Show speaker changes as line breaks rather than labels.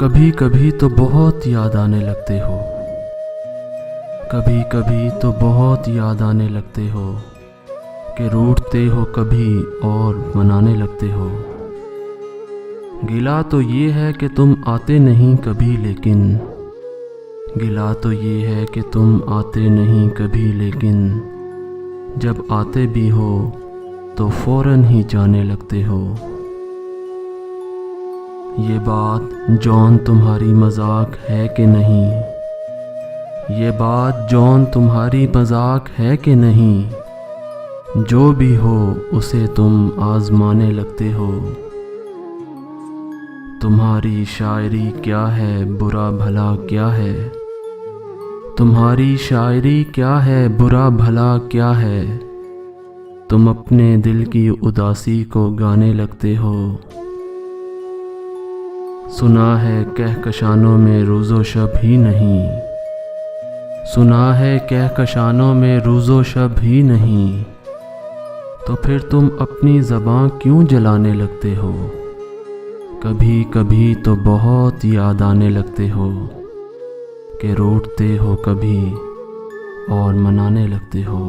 कभी कभी तो बहुत याद आने लगते हो, कभी कभी तो बहुत याद आने लगते हो कि रूठते हो कभी और मनाने लगते हो। गिला तो ये है कि तुम आते नहीं कभी, लेकिन गिला तो ये है कि तुम आते नहीं कभी, लेकिन जब आते भी हो तो फौरन ही जाने लगते हो। ये बात जॉन तुम्हारी मजाक है कि नहीं, ये बात जॉन तुम्हारी मजाक है कि नहीं, जो भी हो उसे तुम आजमाने लगते हो। तुम्हारी शायरी क्या है, बुरा भला क्या है, तुम्हारी शायरी क्या है, बुरा भला क्या है, तुम अपने दिल की उदासी को गाने लगते हो। सुना है कहकशानों में रोज़ो शब ही नहीं, सुना है कहकशानों में रोज़ो शब ही नहीं, तो फिर तुम अपनी ज़बां क्यों जलाने लगते हो। कभी कभी तो बहुत याद आने लगते हो कि रूठते हो कभी और मनाने लगते हो।